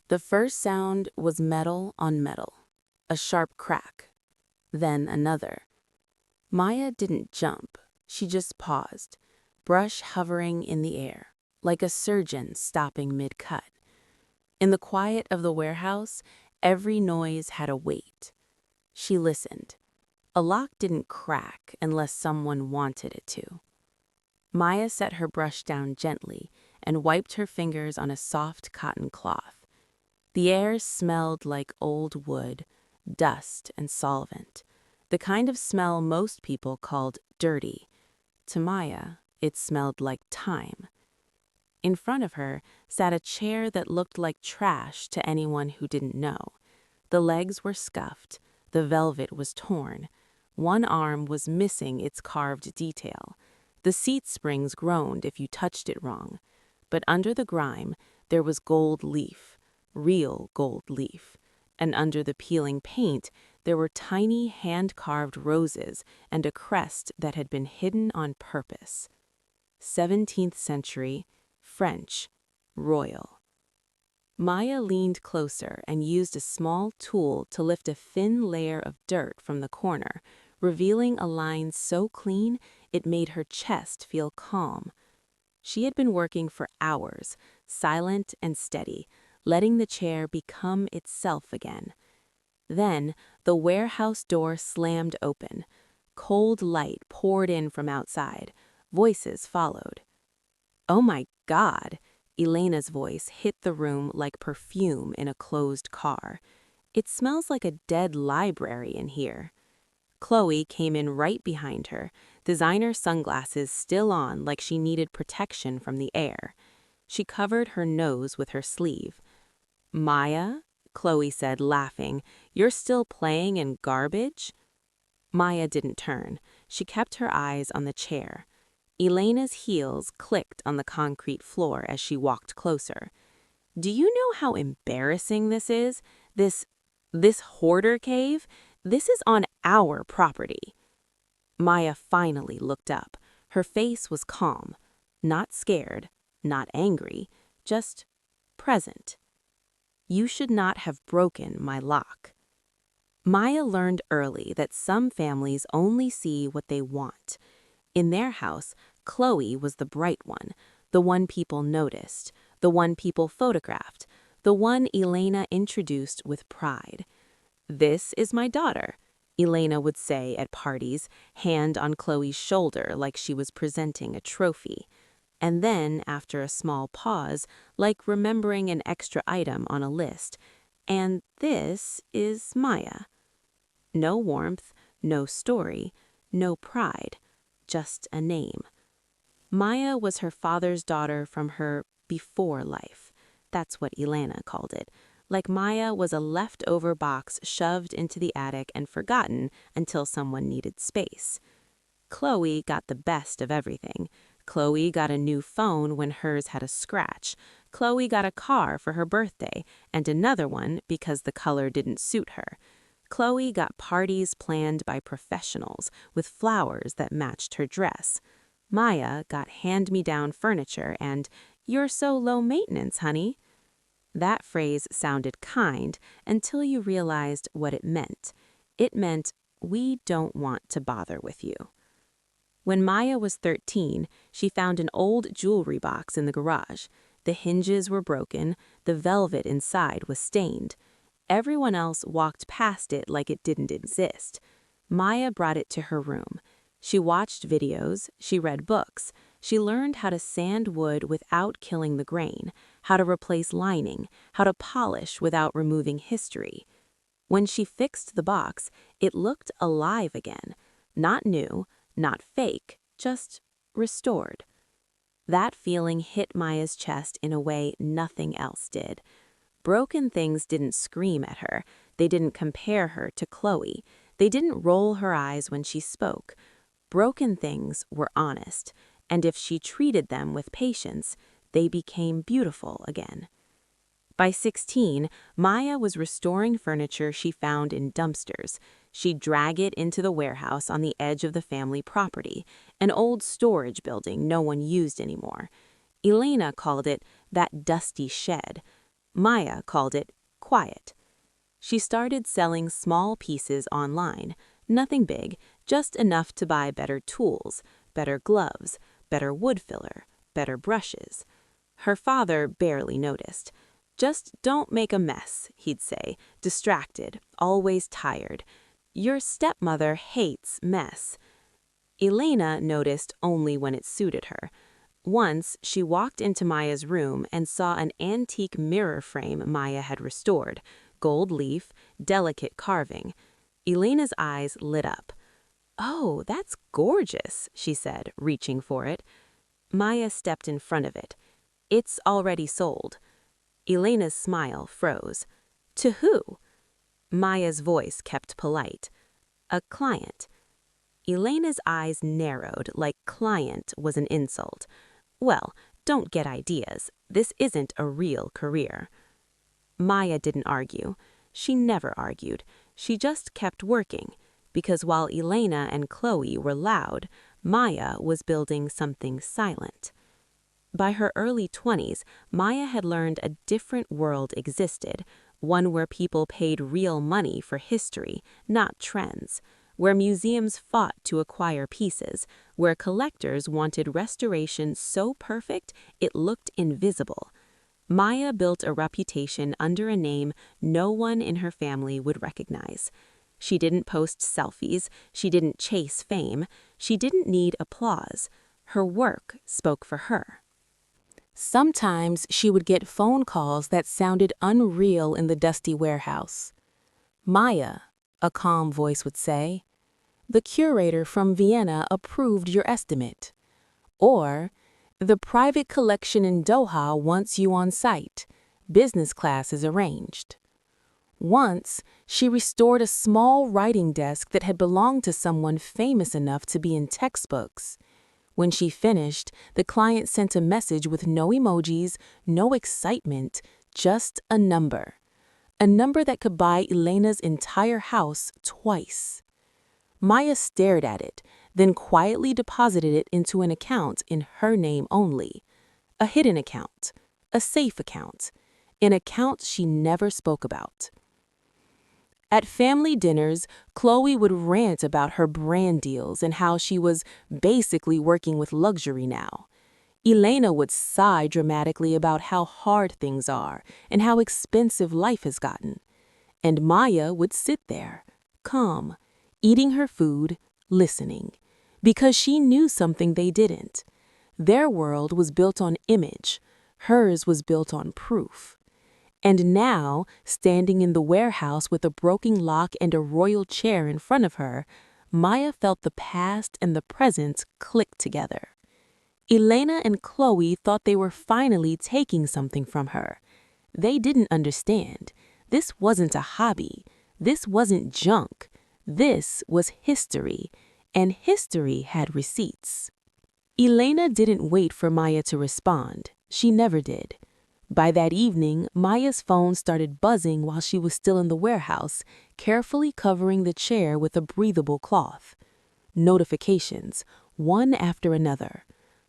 The first sound was metal on metal, a sharp crack, then another. Maya didn't jump, she just paused, brush hovering in the air, like a surgeon stopping mid-cut. In the quiet of the warehouse, every noise had a weight. She listened. A lock didn't crack unless someone wanted it to. Maya set her brush down gently and wiped her fingers on a soft cotton cloth. The air smelled like old wood, dust, and solvent, the kind of smell most people called dirty. To Maya, it smelled like time. In front of her sat a chair that looked like trash to anyone who didn't know. The legs were scuffed, the velvet was torn. One arm was missing its carved detail. The seat springs groaned if you touched it wrong. But under the grime, there was gold leaf, real gold leaf. And under the peeling paint, there were tiny hand-carved roses and a crest that had been hidden on purpose. 17th century, French, royal. Maya leaned closer and used a small tool to lift a thin layer of dirt from the corner, revealing a line so clean it made her chest feel calm. She had been working for hours, silent and steady, letting the chair become itself again. Then the warehouse door slammed open. Cold light poured in from outside. Voices followed. "Oh my God!" Elena's voice hit the room like perfume in a closed car. "It smells like a dead library in here." Chloe came in right behind her, designer sunglasses still on like she needed protection from the air. She covered her nose with her sleeve. "Maya," Chloe said, laughing, "you're still playing in garbage?" Maya didn't turn. She kept her eyes on the chair. Elena's heels clicked on the concrete floor as she walked closer. "Do you know how embarrassing this is? This hoarder cave? This is on our property." Maya finally looked up. Her face was calm. Not scared, not angry, just present. "You should not have broken my lock." Maya learned early that some families only see what they want. In their house, Chloe was the bright one, the one people noticed, the one people photographed, the one Elena introduced with pride. "This is my daughter," Elena would say at parties, hand on Chloe's shoulder like she was presenting a trophy. And then, after a small pause, like remembering an extra item on a list, "And this is Maya." No warmth, no story, no pride. Just a name. Maya was her father's daughter from her before life. That's what Elena called it. Like Maya was a leftover box shoved into the attic and forgotten until someone needed space. Chloe got the best of everything. Chloe got a new phone when hers had a scratch. Chloe got a car for her birthday, and another one because the color didn't suit her. Chloe got parties planned by professionals with flowers that matched her dress. Maya got hand-me-down furniture and, "You're so low maintenance, honey." That phrase sounded kind until you realized what it meant. It meant, "We don't want to bother with you." When Maya was 13, she found an old jewelry box in the garage. The hinges were broken, the velvet inside was stained. Everyone else walked past it like it didn't exist. Maya brought it to her room. She watched videos, she read books, she learned how to sand wood without killing the grain, how to replace lining, how to polish without removing history. When she fixed the box, it looked alive again. Not new, not fake, just restored. That feeling hit Maya's chest in a way nothing else did. Broken things didn't scream at her. They didn't compare her to Chloe. They didn't roll her eyes when she spoke. Broken things were honest, and if she treated them with patience, they became beautiful again. By 16, Maya was restoring furniture she found in dumpsters. She'd drag it into the warehouse on the edge of the family property, an old storage building no one used anymore. Elena called it that dusty shed. Maya called it quiet. She started selling small pieces online, nothing big, just enough to buy better tools, better gloves, better wood filler, better brushes. Her father barely noticed. "Just don't make a mess," he'd say, distracted, always tired. "Your stepmother hates mess." Elena noticed only when it suited her. Once, she walked into Maya's room and saw an antique mirror frame Maya had restored, gold leaf, delicate carving. Elena's eyes lit up. "Oh, that's gorgeous," she said, reaching for it. Maya stepped in front of it. "It's already sold." Elena's smile froze. "To who?" Maya's voice kept polite. "A client." Elena's eyes narrowed like client was an insult. "Well, don't get ideas. This isn't a real career." Maya didn't argue. She never argued. She just kept working, because while Elena and Chloe were loud, Maya was building something silent. By her early 20s, Maya had learned a different world existed, one where people paid real money for history, not trends, where museums fought to acquire pieces, where collectors wanted restoration so perfect it looked invisible. Maya built a reputation under a name no one in her family would recognize. She didn't post selfies, she didn't chase fame, she didn't need applause. Her work spoke for her. Sometimes she would get phone calls that sounded unreal in the dusty warehouse. "Maya," a calm voice would say, "the curator from Vienna approved your estimate." Or, "The private collection in Doha wants you on site. Business class is arranged." Once, she restored a small writing desk that had belonged to someone famous enough to be in textbooks. When she finished, the client sent a message with no emojis, no excitement, just a number. A number that could buy Elena's entire house twice. Maya stared at it, then quietly deposited it into an account in her name only. A hidden account, a safe account, an account she never spoke about. At family dinners, Chloe would rant about her brand deals and how she was basically working with luxury now. Elena would sigh dramatically about how hard things are and how expensive life has gotten. And Maya would sit there, calm, eating her food, listening, because she knew something they didn't. Their world was built on image, hers was built on proof. And now, standing in the warehouse with a broken lock and a royal chair in front of her, Maya felt the past and the present click together. Elena and Chloe thought they were finally taking something from her. They didn't understand. This wasn't a hobby. This wasn't junk. This was history, and history had receipts. Elena didn't wait for Maya to respond. She never did. By that evening, Maya's phone started buzzing while she was still in the warehouse, carefully covering the chair with a breathable cloth. Notifications, one after another.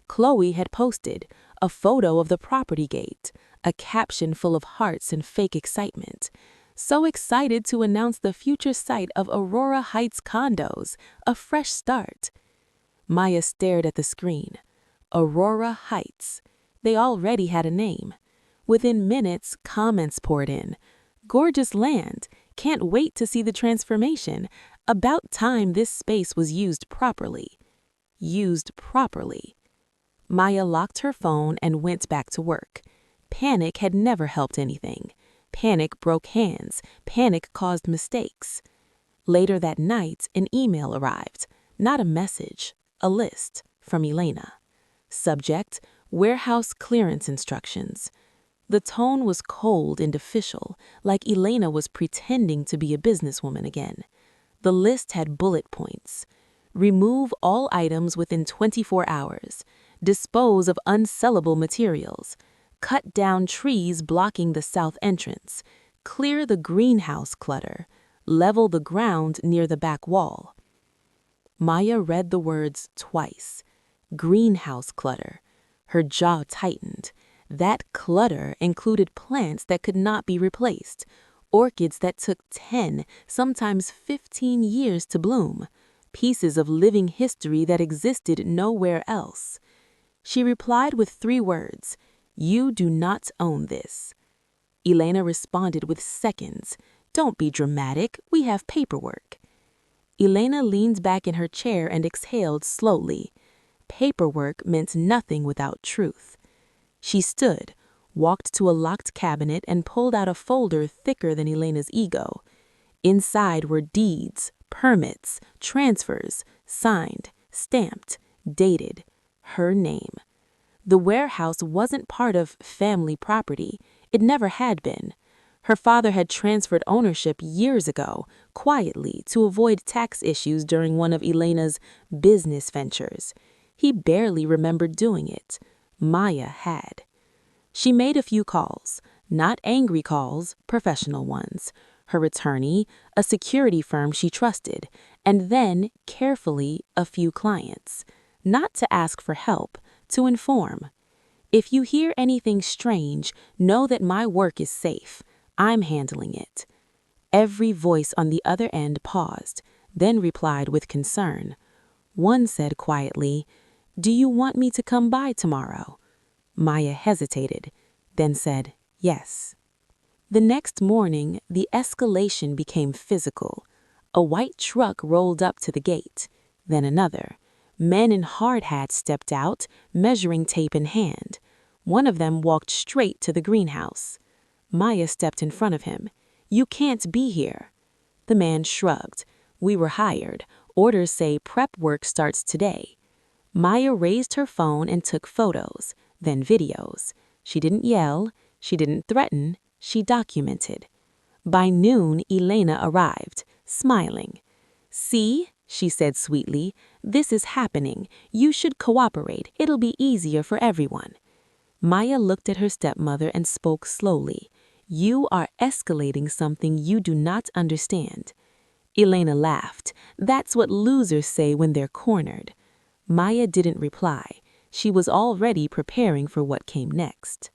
Chloe had posted a photo of the property gate, a caption full of hearts and fake excitement. So excited to announce the future site of Aurora Heights condos, a fresh start. Maya stared at the screen. Aurora Heights. They already had a name. Within minutes, comments poured in. "Gorgeous land. Can't wait to see the transformation. About time this space was used properly." Used properly. Maya locked her phone and went back to work. Panic had never helped anything. Panic broke hands. Panic caused mistakes. Later that night, an email arrived. Not a message, a list from Elena. Subject, warehouse clearance instructions. The tone was cold and official, like Elena was pretending to be a businesswoman again. The list had bullet points. Remove all items within 24 hours. Dispose of unsellable materials. Cut down trees blocking the south entrance. Clear the greenhouse clutter. Level the ground near the back wall. Maya read the words twice. Greenhouse clutter. Her jaw tightened. That clutter included plants that could not be replaced, orchids that took 10, sometimes 15 years to bloom, pieces of living history that existed nowhere else. She replied with 3 words, "You do not own this." Elena responded with seconds, "Don't be dramatic, we have paperwork." Elena leaned back in her chair and exhaled slowly. Paperwork meant nothing without truth. She stood, walked to a locked cabinet and pulled out a folder thicker than Elena's ego. Inside were deeds, permits, transfers, signed, stamped, dated, her name. The warehouse wasn't part of family property. It never had been. Her father had transferred ownership years ago, quietly, to avoid tax issues during one of Elena's business ventures. He barely remembered doing it. Maya had. She made a few calls, not angry calls, professional ones. Her attorney, a security firm she trusted, and then, carefully, a few clients. Not to ask for help, to inform. "If you hear anything strange, know that my work is safe. I'm handling it." Every voice on the other end paused, then replied with concern. One said quietly, "Do you want me to come by tomorrow?" Maya hesitated, then said, "Yes." The next morning, the escalation became physical. A white truck rolled up to the gate, then another. Men in hard hats stepped out, measuring tape in hand. One of them walked straight to the greenhouse. Maya stepped in front of him. "You can't be here." The man shrugged. "We were hired. Orders say prep work starts today." Maya raised her phone and took photos, then videos. She didn't yell. She didn't threaten. She documented. By noon, Elena arrived, smiling. "See," she said sweetly, "this is happening. You should cooperate. It'll be easier for everyone." Maya looked at her stepmother and spoke slowly. "You are escalating something you do not understand." Elena laughed. "That's what losers say when they're cornered." Maya didn't reply. She was already preparing for what came next.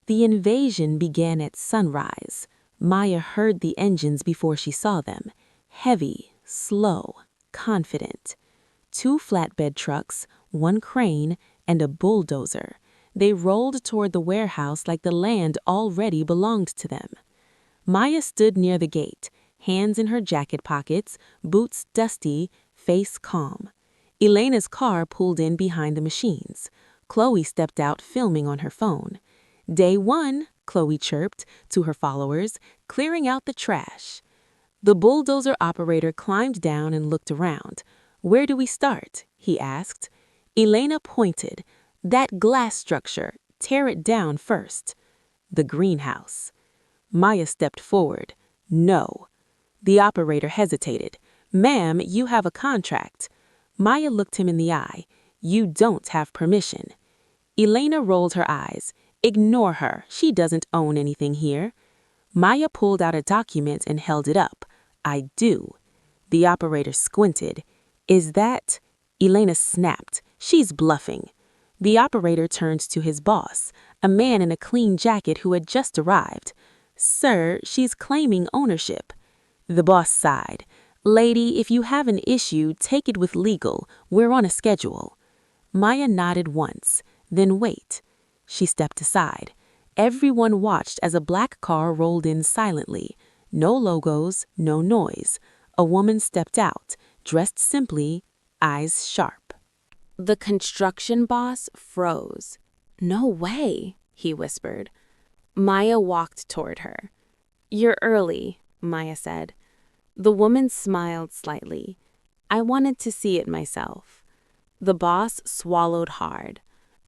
The invasion began at sunrise. Maya heard the engines before she saw them. Heavy, slow, confident. 2 flatbed trucks, 1 crane, and a bulldozer. They rolled toward the warehouse like the land already belonged to them. Maya stood near the gate, hands in her jacket pockets, boots dusty, face calm. Elena's car pulled in behind the machines. Chloe stepped out filming on her phone. "Day 1, Chloe chirped to her followers, clearing out the trash. The bulldozer operator climbed down and looked around. "Where do we start?" he asked. Elena pointed. "That glass structure. Tear it down first." "The greenhouse." Maya stepped forward. "No." The operator hesitated. "Ma'am, you have a contract." Maya looked him in the eye. "You don't have permission." Elena rolled her eyes. "Ignore her. She doesn't own anything here." Maya pulled out a document and held it up. "I do." The operator squinted. "Is that—" Elena snapped. "She's bluffing." The operator turned to his boss, a man in a clean jacket who had just arrived. "Sir, she's claiming ownership." The boss sighed. "Lady, if you have an issue, take it with legal. We're on a schedule." Maya nodded once, then wait. She stepped aside. Everyone watched as a black car rolled in silently. No logos, no noise. A woman stepped out, dressed simply, eyes sharp. The construction boss froze. "No way," he whispered. Maya walked toward her. "You're early," Maya said. The woman smiled slightly. "I wanted to see it myself." The boss swallowed hard.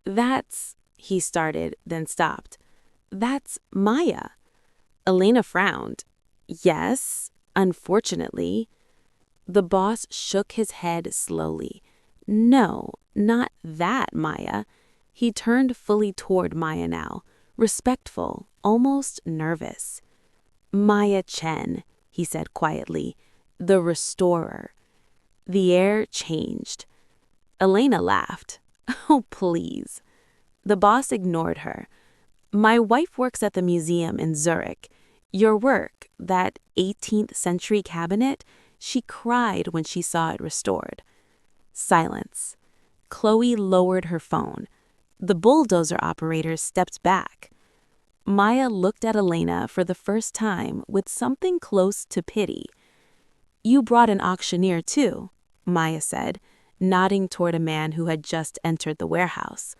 "That's—" he started, then stopped. "That's Maya." Elena frowned. "Yes, unfortunately." The boss shook his head slowly. "No, not that Maya." He turned fully toward Maya now, respectful, almost nervous. "Maya Chen," he said quietly, "the restorer." The air changed. Elena laughed. "Oh, please." The boss ignored her. My wife works at the museum in Zurich. Your work, that 18th century cabinet, she cried when she saw it restored. Silence. Chloe lowered her phone. The bulldozer operator stepped back. Maya looked at Elena for the first time with something close to pity. You brought an auctioneer too, Maya said, nodding toward a man who had just entered the warehouse.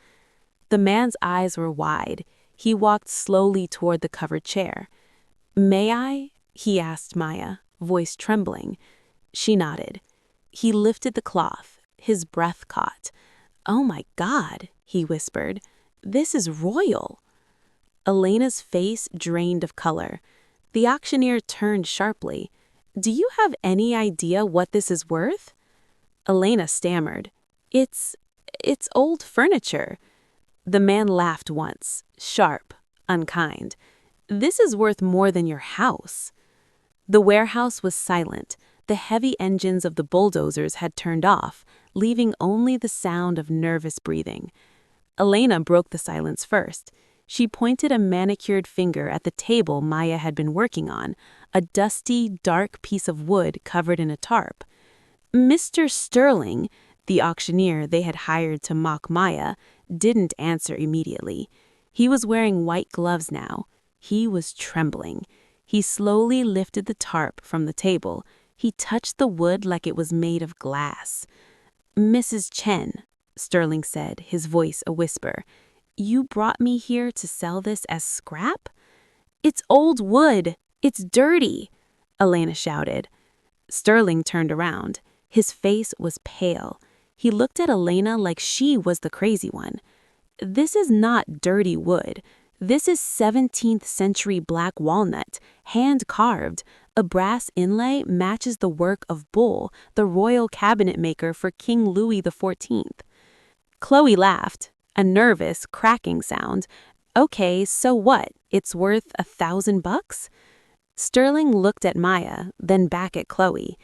The man's eyes were wide. He walked slowly toward the covered chair. May I? He asked Maya, voice trembling. She nodded. He lifted the cloth. His breath caught. Oh my God, he whispered. This is royal. Elena's face drained of color. The auctioneer turned sharply. Do you have any idea what this is worth? Elena stammered. It's old furniture. The man laughed once, sharp, unkind. This is worth more than your house. The warehouse was silent. The heavy engines of the bulldozers had turned off, leaving only the sound of nervous breathing. Elena broke the silence first. She pointed a manicured finger at the table Maya had been working on, a dusty, dark piece of wood covered in a tarp. Mr. Sterling, the auctioneer they had hired to mock Maya, didn't answer immediately. He was wearing white gloves now. He was trembling. He slowly lifted the tarp from the table. He touched the wood like it was made of glass. Mrs. Chen, Sterling said, his voice a whisper, you brought me here to sell this as scrap? It's old wood. It's dirty, Elena shouted. Sterling turned around. His face was pale. He looked at Elena like she was the crazy one. This is not dirty wood. This is 17th century black walnut, hand-carved. A brass inlay matches the work of Bull, the royal cabinet maker for King Louis XIV. Chloe laughed, a nervous, cracking sound. Okay, so what? It's worth $1,000? Sterling looked at Maya, then back at Chloe.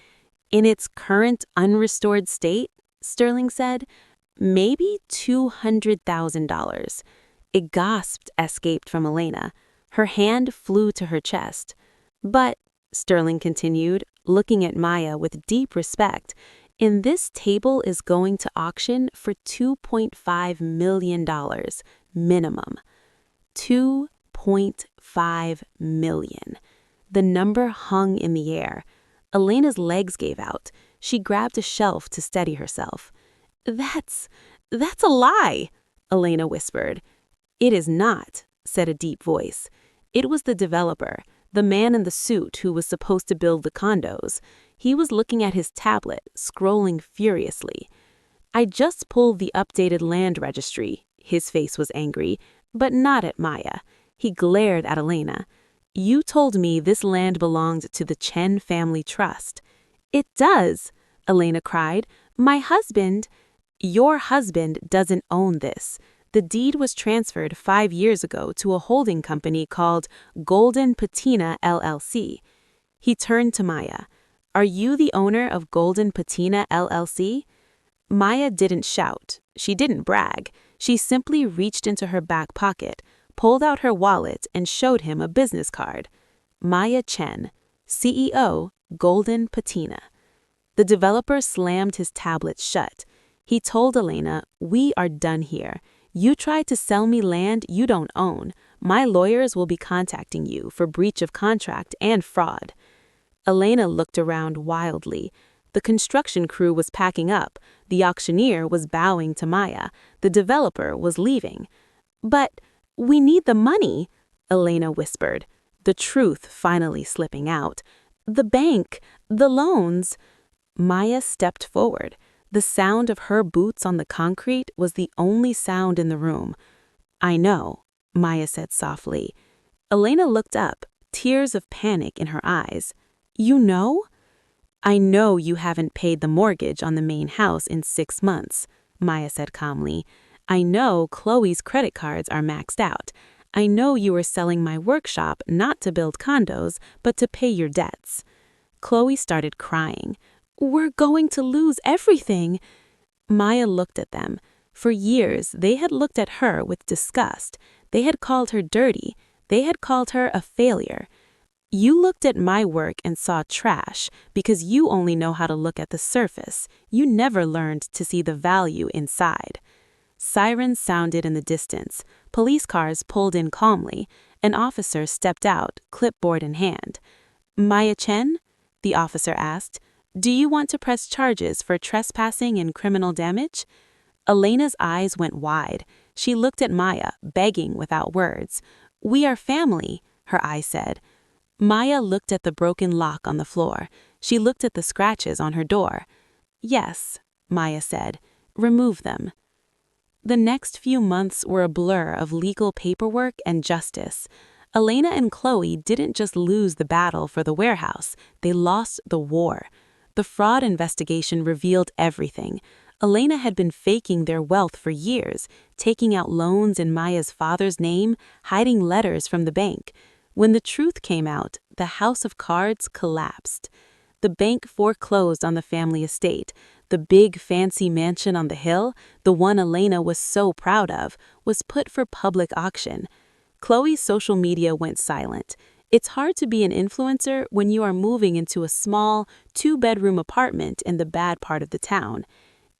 In its current unrestored state, Sterling said, maybe $200,000. A gasp escaped from Elena. Her hand flew to her chest. But, Sterling continued, looking at Maya with deep respect, and this table is going to auction for $2.5 million, minimum. $2.5 million. The number hung in the air. Elena's legs gave out. She grabbed a shelf to steady herself. That's a lie, Elena whispered. It is not, said a deep voice. It was the developer, the man in the suit who was supposed to build the condos. He was looking at his tablet, scrolling furiously. I just pulled the updated land registry. His face was angry, but not at Maya. He glared at Elena. You told me this land belonged to the Chen family trust. It does, Elena cried. My husband. Your husband doesn't own this. The deed was transferred 5 years ago to a holding company called Golden Patina LLC. He turned to Maya. Are you the owner of Golden Patina LLC? Maya didn't shout. She didn't brag. She simply reached into her back pocket, pulled out her wallet, and showed him a business card. Maya Chen, CEO, Golden Patina. The developer slammed his tablet shut. He told Elena, we are done here. You tried to sell me land you don't own. My lawyers will be contacting you for breach of contract and fraud. Elena looked around wildly. The construction crew was packing up. The auctioneer was bowing to Maya. The developer was leaving. But we need the money, Elena whispered, the truth finally slipping out. The bank, the loans. Maya stepped forward. The sound of her boots on the concrete was the only sound in the room. I know, Maya said softly. Elena looked up, tears of panic in her eyes. You know? I know you haven't paid the mortgage on the main house in 6 months, Maya said calmly. I know Chloe's credit cards are maxed out. I know you were selling my workshop not to build condos, but to pay your debts. Chloe started crying. We're going to lose everything. Maya looked at them. For years, they had looked at her with disgust. They had called her dirty. They had called her a failure. You looked at my work and saw trash because you only know how to look at the surface. You never learned to see the value inside. Sirens sounded in the distance. Police cars pulled in calmly. An officer stepped out, clipboard in hand. "Maya Chen?" the officer asked. "Do you want to press charges for trespassing and criminal damage?" Elena's eyes went wide. She looked at Maya, begging without words. "We are family," her eyes said. Maya looked at the broken lock on the floor. She looked at the scratches on her door. "Yes," Maya said. "Remove them." The next few months were a blur of legal paperwork and justice. Elena and Chloe didn't just lose the battle for the warehouse, they lost the war. The fraud investigation revealed everything. Elena had been faking their wealth for years, taking out loans in Maya's father's name, hiding letters from the bank. When the truth came out, the house of cards collapsed. The bank foreclosed on the family estate. The big fancy mansion on the hill, the one Elena was so proud of, was put for public auction. Chloe's social media went silent. It's hard to be an influencer when you are moving into a small, two-bedroom apartment in the bad part of the town.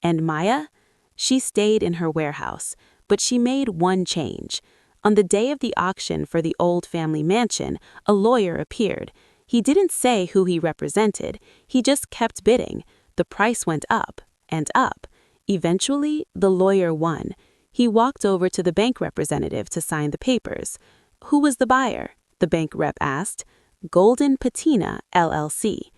And Maya? She stayed in her warehouse, but she made one change. On the day of the auction for the old family mansion, a lawyer appeared. He didn't say who he represented. He just kept bidding. The price went up and up. Eventually, the lawyer won. He walked over to the bank representative to sign the papers. "Who was the buyer?" the bank rep asked. "Golden Patina, LLC.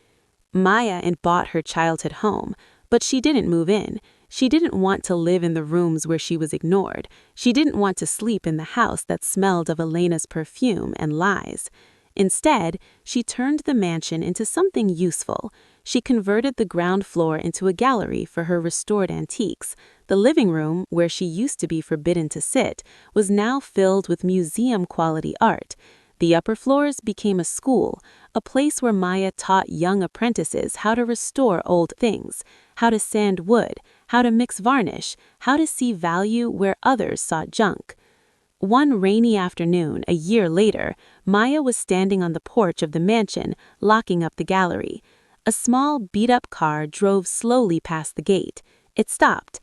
Maya had bought her childhood home, but she didn't move in. She didn't want to live in the rooms where she was ignored. She didn't want to sleep in the house that smelled of Elena's perfume and lies. Instead, she turned the mansion into something useful. She converted the ground floor into a gallery for her restored antiques. The living room, where she used to be forbidden to sit, was now filled with museum-quality art. The upper floors became a school, a place where Maya taught young apprentices how to restore old things, how to sand wood, how to mix varnish, how to see value where others saw junk. One rainy afternoon, a year later, Maya was standing on the porch of the mansion, locking up the gallery. A small, beat-up car drove slowly past the gate. It stopped.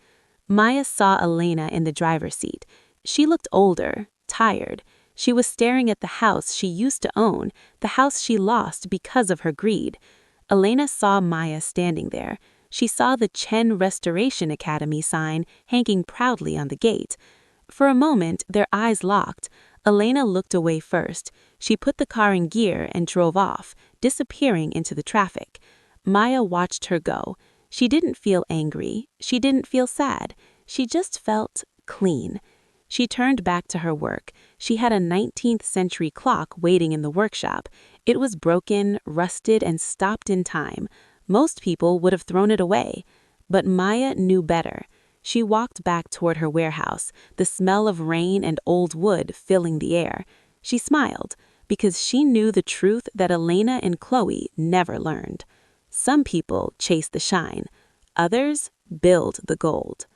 Maya saw Elena in the driver's seat. She looked older, tired. She was staring at the house she used to own, the house she lost because of her greed. Elena saw Maya standing there. She saw the Chen Restoration Academy sign hanging proudly on the gate. For a moment, their eyes locked. Elena looked away first. She put the car in gear and drove off, disappearing into the traffic. Maya watched her go. She didn't feel angry. She didn't feel sad. She just felt clean. She turned back to her work. She had a 19th century clock waiting in the workshop. It was broken, rusted, and stopped in time. Most people would have thrown it away. But Maya knew better. She walked back toward her warehouse, the smell of rain and old wood filling the air. She smiled, because she knew the truth that Elena and Chloe never learned. Some people chase the shine. Others build the gold.